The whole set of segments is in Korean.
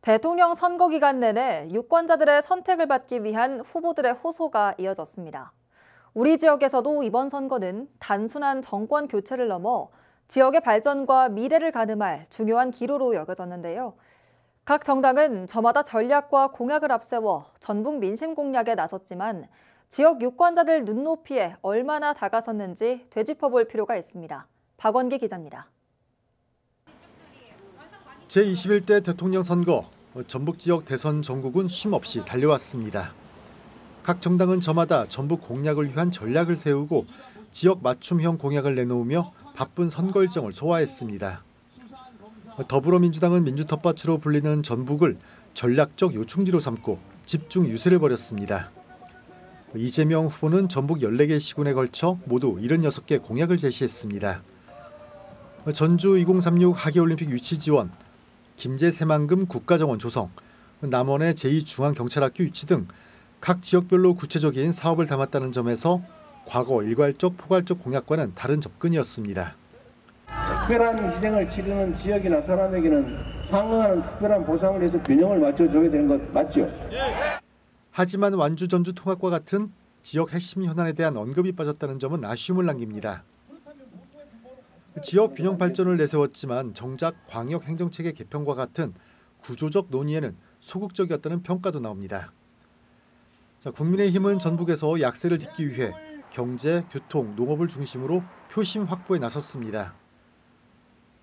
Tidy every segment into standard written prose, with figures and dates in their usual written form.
대통령 선거 기간 내내 유권자들의 선택을 받기 위한 후보들의 호소가 이어졌습니다. 우리 지역에서도 이번 선거는 단순한 정권 교체를 넘어 지역의 발전과 미래를 가늠할 중요한 기로로 여겨졌는데요. 각 정당은 저마다 전략과 공약을 앞세워 전북 민심 공략에 나섰지만 지역 유권자들 눈높이에 얼마나 다가섰는지 되짚어볼 필요가 있습니다. 박원기 기자입니다. 제21대 대통령 선거, 전북 지역 대선 전국은 쉼없이 달려왔습니다. 각 정당은 저마다 전북 공약을 위한 전략을 세우고 지역 맞춤형 공약을 내놓으며 바쁜 선거 일정을 소화했습니다. 더불어민주당은 민주 텃밭으로 불리는 전북을 전략적 요충지로 삼고 집중 유세를 벌였습니다. 이재명 후보는 전북 14개 시군에 걸쳐 모두 76개 공약을 제시했습니다. 전주 2036 하계올림픽 유치 지원, 김제 새만금 국가정원 조성, 남원의 제2중앙경찰학교 유치 등 각 지역별로 구체적인 사업을 담았다는 점에서 과거 일괄적 포괄적 공약과는 다른 접근이었습니다. 특별한 희생을 치르는 지역이나 사람에게는 상응하는 특별한 보상을 해서 균형을 맞춰줘야 되는 것 맞죠? 하지만 완주 전주 통합과 같은 지역 핵심 현안에 대한 언급이 빠졌다는 점은 아쉬움을 남깁니다. 지역 균형 발전을 내세웠지만 정작 광역 행정체계 개편과 같은 구조적 논의에는 소극적이었다는 평가도 나옵니다. 국민의힘은 전북에서 약세를 딛기 위해 경제, 교통, 농업을 중심으로 표심 확보에 나섰습니다.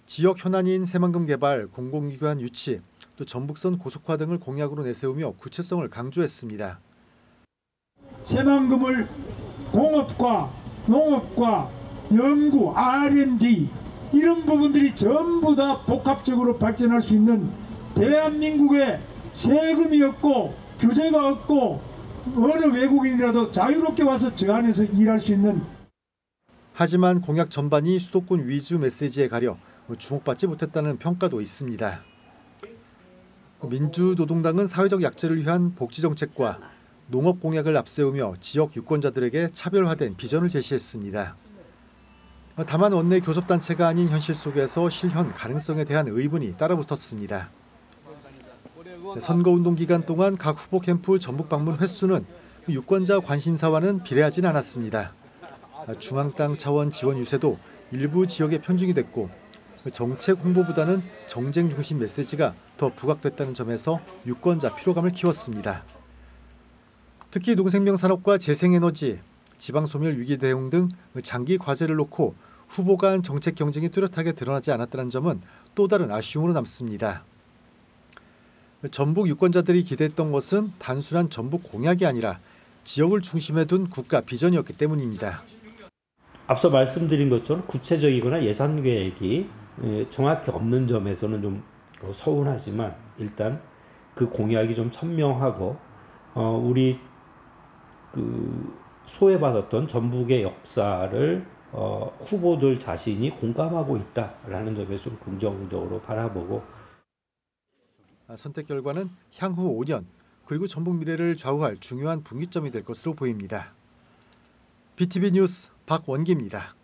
지역 현안인 새만금 개발, 공공기관 유치, 또 전북선 고속화 등을 공약으로 내세우며 구체성을 강조했습니다. 새만금을 공업과 농업과 연구, R&D 이런 부분들이 전부 다 복합적으로 발전할 수 있는 대한민국에 세금이 없고 규제가 없고 어느 외국인이라도 자유롭게 와서 저 안에서 일할 수 있는. 하지만 공약 전반이 수도권 위주 메시지에 가려 주목받지 못했다는 평가도 있습니다. 민주노동당은 사회적 약자를 위한 복지정책과 농업 공약을 앞세우며 지역 유권자들에게 차별화된 비전을 제시했습니다. 다만 원내 교섭단체가 아닌 현실 속에서 실현 가능성에 대한 의문이 따라붙었습니다. 선거운동 기간 동안 각 후보 캠프 전북 방문 횟수는 유권자 관심사와는 비례하진 않았습니다. 중앙당 차원 지원 유세도 일부 지역에 편중이 됐고 정책 홍보보다는 정쟁 중심 메시지가 더 부각됐다는 점에서 유권자 피로감을 키웠습니다. 특히 농생명 산업과 재생에너지, 지방소멸 위기 대응 등 장기 과제를 놓고 후보 간 정책 경쟁이 뚜렷하게 드러나지 않았다는 점은 또 다른 아쉬움으로 남습니다. 전북 유권자들이 기대했던 것은 단순한 전북 공약이 아니라 지역을 중심에 둔 국가 비전이었기 때문입니다. 앞서 말씀드린 것처럼 구체적이거나 예산 계획이 정확히 없는 점에서는 좀 서운하지만 일단 그 공약이 좀 선명하고 우리 소외받았던 전북의 역사를 후보들 자신이 공감하고 있다라는 점에서 좀 긍정적으로 바라보고 선택 결과는 향후 5년 그리고 전북 미래를 좌우할 중요한 분기점이 될 것으로 보입니다. BTV 뉴스 박원기입니다.